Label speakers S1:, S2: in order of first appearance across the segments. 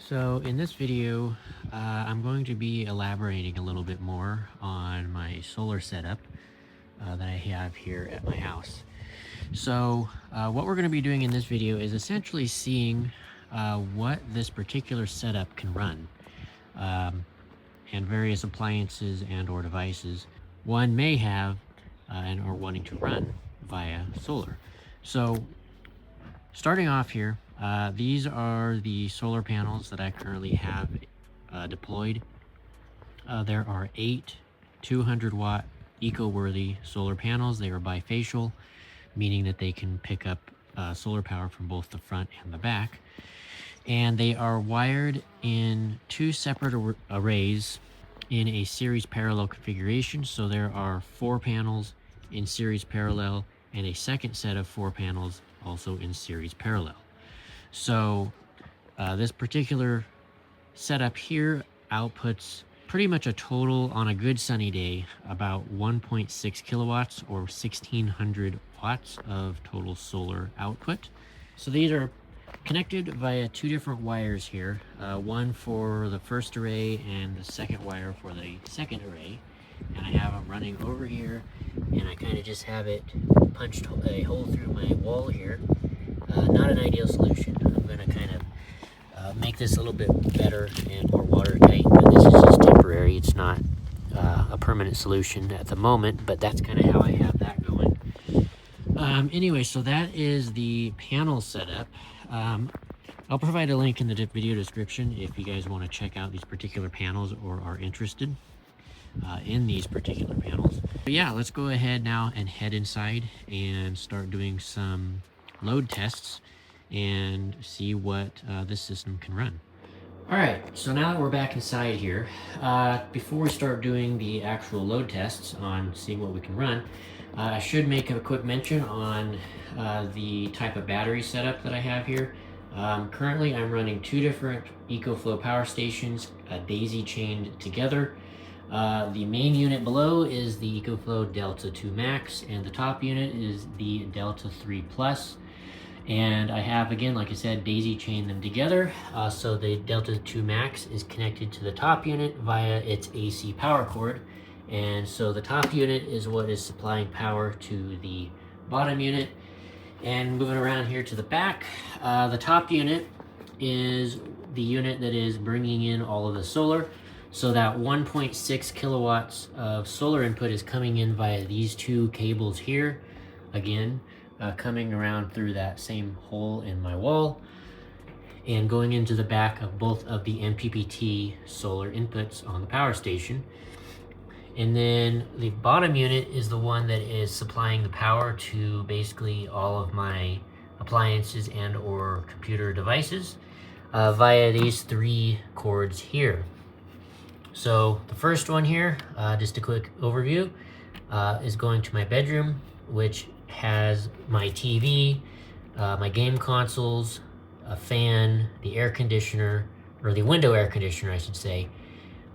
S1: So in this video, I'm going to be elaborating a little bit more on my solar setup that I have here at my house. So what we're going to be doing in this video is essentially seeing what this particular setup can run, um, and various appliances and or devices one may have and or wanting to run via solar. So starting off here, these are the solar panels that I currently have deployed. There are 8 200-watt eco-worthy solar panels. They are bifacial, meaning that they can pick up solar power from both the front and the back. And they are wired in 2 separate arrays in a series parallel configuration. So there are 4 panels in series parallel and a second set of 4 panels also in series parallel. So this particular setup here outputs pretty much a total, on a good sunny day, about 1.6 kilowatts or 1600 watts of total solar output. So these are connected via 2 different wires here, one for the first array and the second wire for the second array. And I have them running over here, and I kind of just have it punched a hole through my wall here. Not an ideal solution. I'm going to kind of make this a little bit better and more watertight, but this is just temporary. It's not a permanent solution at the moment, but that's kind of how I have that going. Anyway, so that is the panel setup. I'll provide a link in the video description if you guys want to check out these particular panels or are interested in these particular panels. But yeah, let's go ahead now and head inside and start doing some load tests and see what this system can run. All right, so now that we're back inside here, before we start doing the actual load tests on seeing what we can run, I should make a quick mention on the type of battery setup that I have here. Currently, I'm running 2 different EcoFlow power stations, daisy chained together. The main unit below is the EcoFlow Delta 2 Max, and the top unit is the Delta 3 Plus. And I have, again, like I said, daisy chained them together. So the Delta 2 Max is connected to the top unit via its AC power cord. And so the top unit is what is supplying power to the bottom unit. And moving around here to the back, the top unit is the unit that is bringing in all of the solar. So that 1.6 kilowatts of solar input is coming in via these 2 cables here. Again, coming around through that same hole in my wall and going into the back of both of the MPPT solar inputs on the power station. And then the bottom unit is the one that is supplying the power to basically all of my appliances and or computer devices via these 3 cords here. So the first one here, just a quick overview, is going to my bedroom, which has my TV, my game consoles, a fan, the air conditioner, or the window air conditioner, I should say,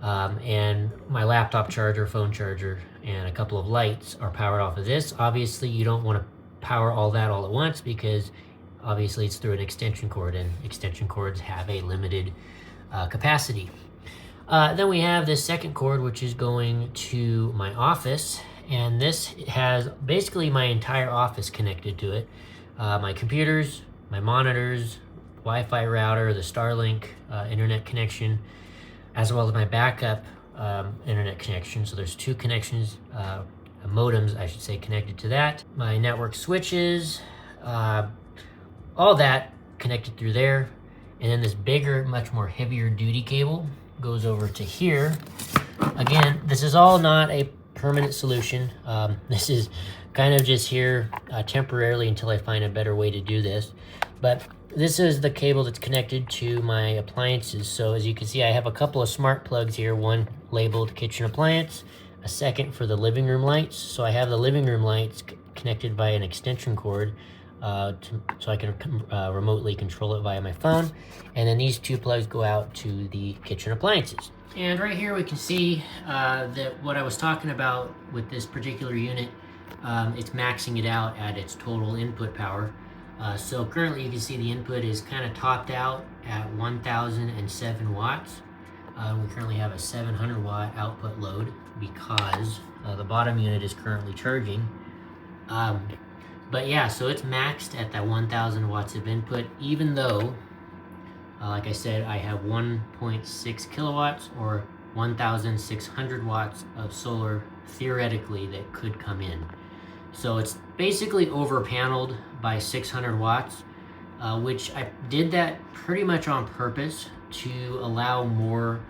S1: and my laptop charger, phone charger, and a couple of lights are powered off of this. Obviously, you don't want to power all that all at once because obviously it's through an extension cord, and extension cords have a limited capacity. Then we have this second cord, which is going to my office, and this has basically my entire office connected to it. My computers, my monitors, Wi-Fi router, the Starlink internet connection, as well as my backup internet connection. So there's 2 connections, modems, I should say, connected to that. My network switches, all that connected through there. And then this bigger, much more heavier duty cable goes over to here. Again, this is all not a permanent solution. This is kind of just here temporarily until I find a better way to do this. But this is the cable that's connected to my appliances. So as you can see, I have a couple of smart plugs here, one labeled kitchen appliance, a second for the living room lights. So I have the living room lights connected via an extension cord so I can remotely control it via my phone. And then these 2 plugs go out to the kitchen appliances. And right here we can see that what I was talking about with this particular unit, it's maxing it out at its total input power. So currently you can see the input is kind of topped out at 1007 watts. We currently have a 700 watt output load because the bottom unit is currently charging. But yeah, so it's maxed at that 1000 watts of input, even though, like I said, I have 1.6 kilowatts or 1600 watts of solar theoretically that could come in. So it's basically over paneled by 600 watts, which I did that pretty much on purpose to allow more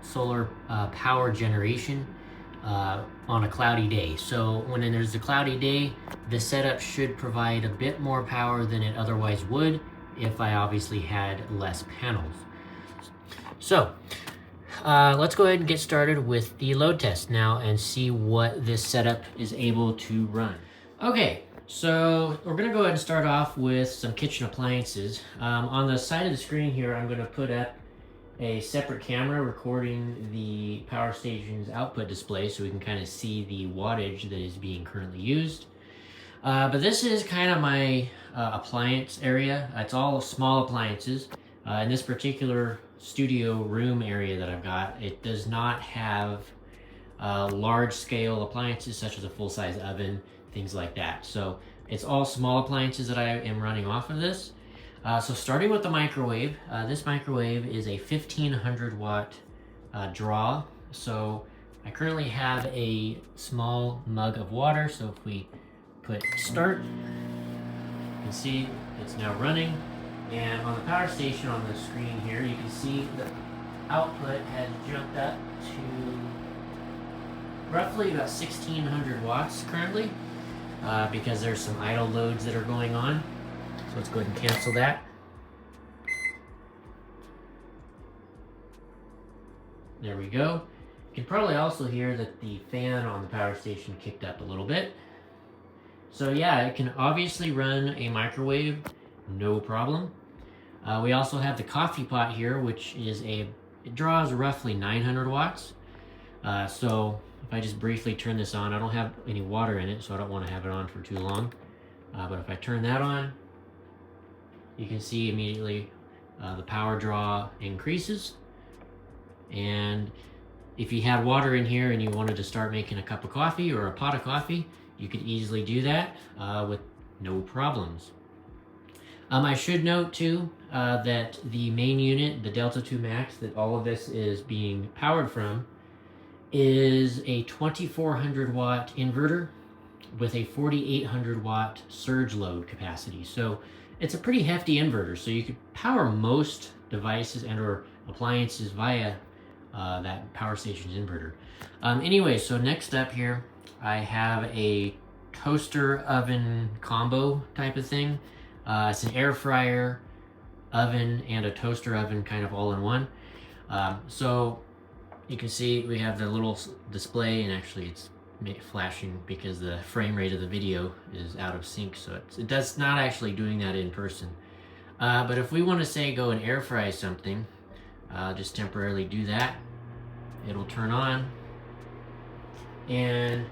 S1: solar power generation on a cloudy day. So when there's a cloudy day, the setup should provide a bit more power than it otherwise would if I obviously had less panels. So let's go ahead and get started with the load test now and see what this setup is able to run. Okay, so we're gonna go ahead and start off with some kitchen appliances. On the side of the screen here, I'm gonna put up a separate camera recording the power station's output display so we can kind of see the wattage that is being currently used. But this is kind of my appliance area. It's all small appliances. In this particular studio room area that I've got, it does not have large scale appliances such as a full-size oven, things like that. So it's all small appliances that I am running off of this. So starting with the microwave, this microwave is a 1500 watt draw. So I currently have a small mug of water. So if we put start, you can see it's now running. And on the power station on the screen here, you can see the output has jumped up to roughly about 1600 watts currently, because there's some idle loads that are going on. So let's go ahead and cancel that. There we go. You can probably also hear that the fan on the power station kicked up a little bit. So yeah, it can obviously run a microwave, no problem. We also have the coffee pot here, which is it draws roughly 900 watts. So if I just briefly turn this on, I don't have any water in it, so I don't want to have it on for too long. But if I turn that on, you can see immediately the power draw increases. And if you had water in here and you wanted to start making a cup of coffee or a pot of coffee, you could easily do that with no problems. I should note too that the main unit, the Delta 2 Max, that all of this is being powered from, is a 2400 watt inverter with a 4800 watt surge load capacity. So it's a pretty hefty inverter. So you could power most devices and or appliances via that power station's inverter. Anyway, so next up here, I have a toaster oven combo type of thing. It's an air fryer, oven, and a toaster oven kind of all in one. So you can see we have the little display, and actually it's flashing because the frame rate of the video is out of sync, so it does not actually doing that in person. But if we want to say go and air fry something, just temporarily do that. It'll turn on, and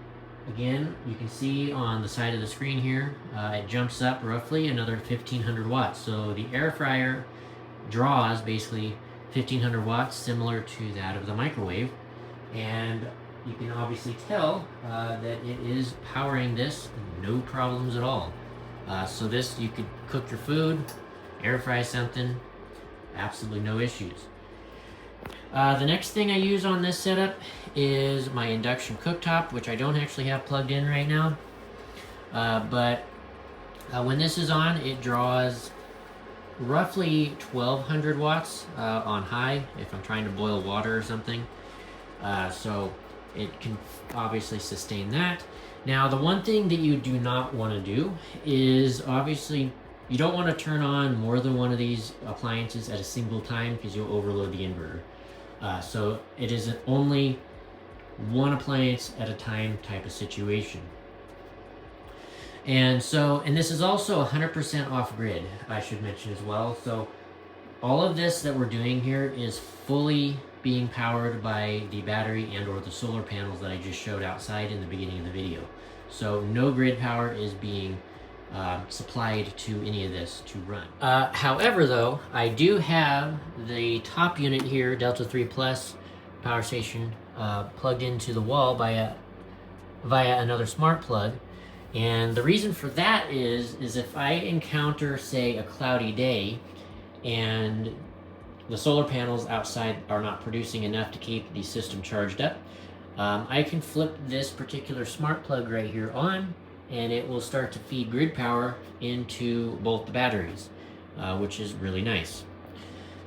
S1: again, you can see on the side of the screen here, it jumps up roughly another 1500 watts. So the air fryer draws basically 1500 watts, similar to that of the microwave. And you can obviously tell that it is powering this, no problems at all. So this, you could cook your food, air fry something, absolutely no issues. The next thing I use on this setup is my induction cooktop, which I don't actually have plugged in right now. But when this is on, it draws roughly 1200 watts on high if I'm trying to boil water or something. So it can obviously sustain that. Now, the one thing that you do not want to do is obviously you don't want to turn on more than one of these appliances at a single time because you'll overload the inverter. So it is only one appliance at a time type of situation. And this is also 100% off grid, I should mention as well. So all of this that we're doing here is fully being powered by the battery and or the solar panels that I just showed outside in the beginning of the video. So no grid power is being supplied to any of this to run. However, though, I do have the top unit here, Delta 3 Plus power station, plugged into the wall via another smart plug. And the reason for that is if I encounter, say, a cloudy day and the solar panels outside are not producing enough to keep the system charged up, I can flip this particular smart plug right here on, and it will start to feed grid power into both the batteries, which is really nice.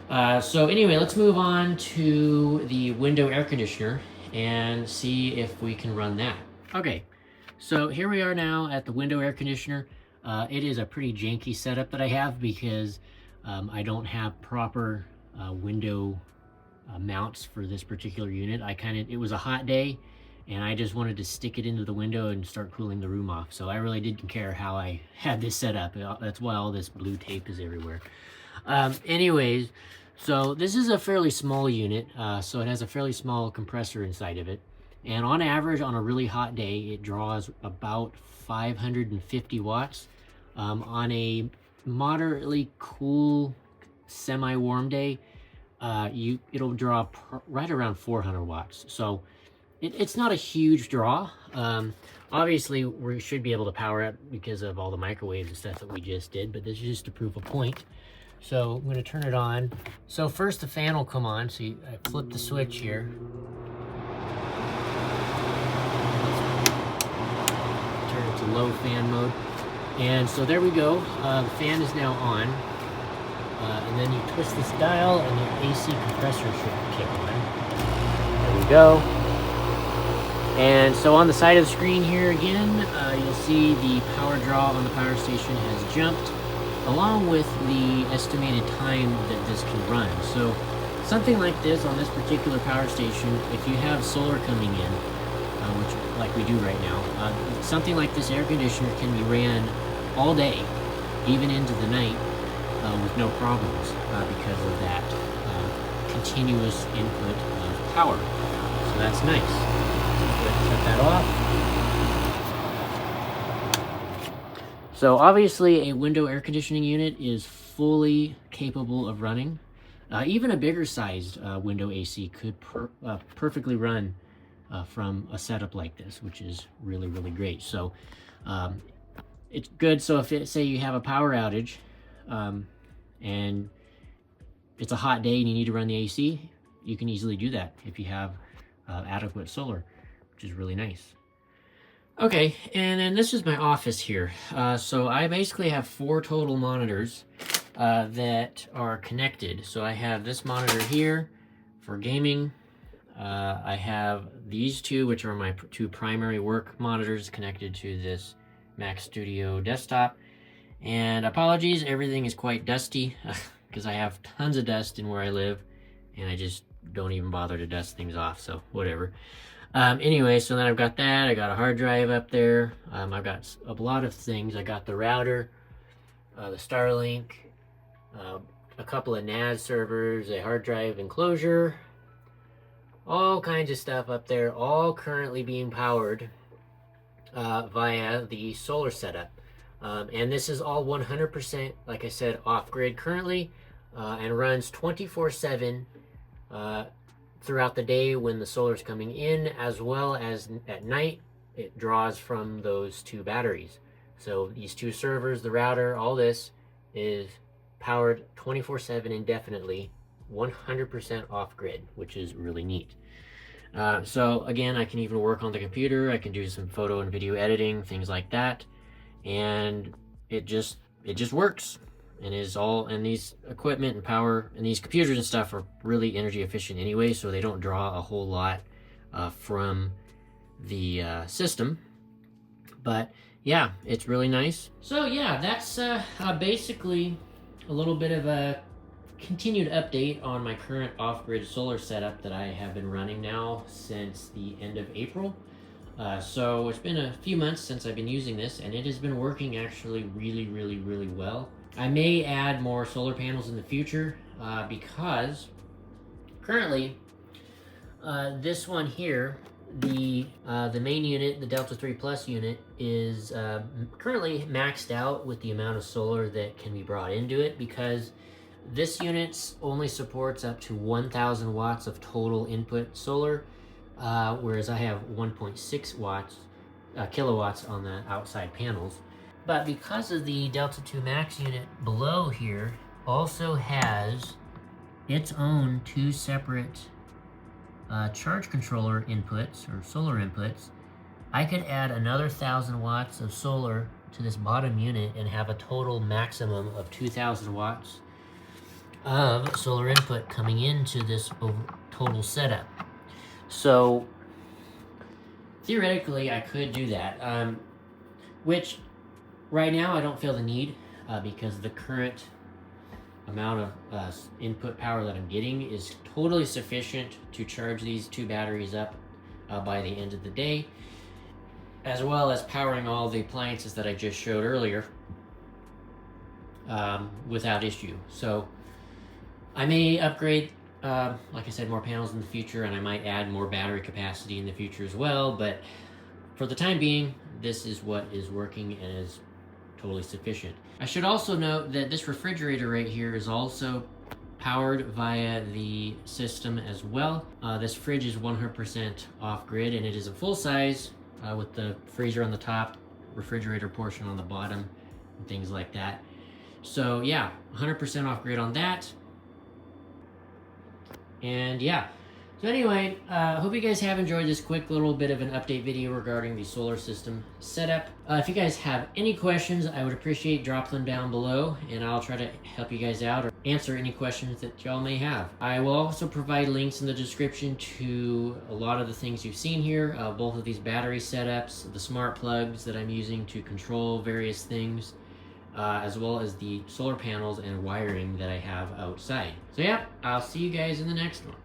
S1: So anyway, let's move on to the window air conditioner and see if we can run that. Okay, so here we are now at the window air conditioner. It is a pretty janky setup that I have because I don't have proper window mounts for this particular unit. It was a hot day and I just wanted to stick it into the window and start cooling the room off. So I really didn't care how I had this set up. That's why all this blue tape is everywhere. Anyways, so this is a fairly small unit. So it has a fairly small compressor inside of it. And on average, on a really hot day, it draws about 550 watts. On a moderately cool, semi-warm day, it'll draw right around 400 watts. So it's not a huge draw. Obviously, we should be able to power it because of all the microwaves and stuff that we just did, but this is just to prove a point. So I'm going to turn it on. So first the fan will come on. So I flip the switch here. Turn it to low fan mode. And so there we go. The fan is now on. And then you twist this dial and the AC compressor should kick on. There we go. And so on the side of the screen here again, you'll see the power draw on the power station has jumped, along with the estimated time that this can run. So something like this on this particular power station, if you have solar coming in, which like we do right now, something like this air conditioner can be ran all day, even into the night, with no problems because of that continuous input of power. So that's nice. So let's shut that off. So obviously a window air conditioning unit is fully capable of running. Even a bigger sized window AC could perfectly run from a setup like this, which is really, really great. So it's good. So if say you have a power outage and it's a hot day and you need to run the AC, you can easily do that if you have adequate solar, which is really nice. Okay, and then this is my office here. So I basically have 4 total monitors that are connected. So I have this monitor here for gaming. I have these 2, which are my 2 primary work monitors connected to this Mac Studio desktop. And apologies, everything is quite dusty because I have tons of dust in where I live and I just don't even bother to dust things off, so whatever. Anyway, so then I've got that. I got a hard drive up there. I've got a lot of things. I got the router, the Starlink, a couple of NAS servers, a hard drive enclosure, all kinds of stuff up there, all currently being powered via the solar setup. And this is all 100%, like I said, off-grid currently, and runs 24/7 throughout the day when the solar is coming in, as well as at night. It draws from those 2 batteries. So these 2 servers, the router, all this is powered 24/7 indefinitely, 100% off-grid, which is really neat. So again, I can even work on the computer. I can do some photo and video editing, things like that. And it just works, and these equipment and power and these computers and stuff are really energy efficient anyway, so they don't draw a whole lot from the system. But yeah, it's really nice. So yeah, that's basically a little bit of a continued update on my current off-grid solar setup that I have been running now since the end of April. So it's been a few months since I've been using this, and it has been working actually really, really, really well. I may add more solar panels in the future because currently this one here, The main unit, the Delta 3 Plus unit, is currently maxed out with the amount of solar that can be brought into it, because this unit only supports up to 1,000 watts of total input solar, whereas I have 1.6 kilowatts on the outside panels. But because of the Delta 2 Max unit below here also has its own two separate charge controller inputs, or solar inputs, I could add another 1,000 watts of solar to this bottom unit and have a total maximum of 2,000 watts of solar input coming into this total setup. So theoretically I could do that, which right now I don't feel the need, because the current amount of input power that I'm getting is totally sufficient to charge these two batteries up by the end of the day, as well as powering all the appliances that I just showed earlier without issue. So I may upgrade, like I said, more panels in the future, and I might add more battery capacity in the future as well, but for the time being, this is what is working and is totally sufficient. I should also note that this refrigerator right here is also powered via the system as well. This fridge is 100% off-grid, and it is a full size with the freezer on the top, refrigerator portion on the bottom, and things like that. So yeah, 100% off-grid on that. And yeah, so anyway, hope you guys have enjoyed this quick little bit of an update video regarding the solar system setup. If you guys have any questions, I would appreciate dropping them down below, and I'll try to help you guys out or answer any questions that y'all may have. I will also provide links in the description to a lot of the things you've seen here, both of these battery setups, the smart plugs that I'm using to control various things, as well as the solar panels and wiring that I have outside. So yeah, I'll see you guys in the next one.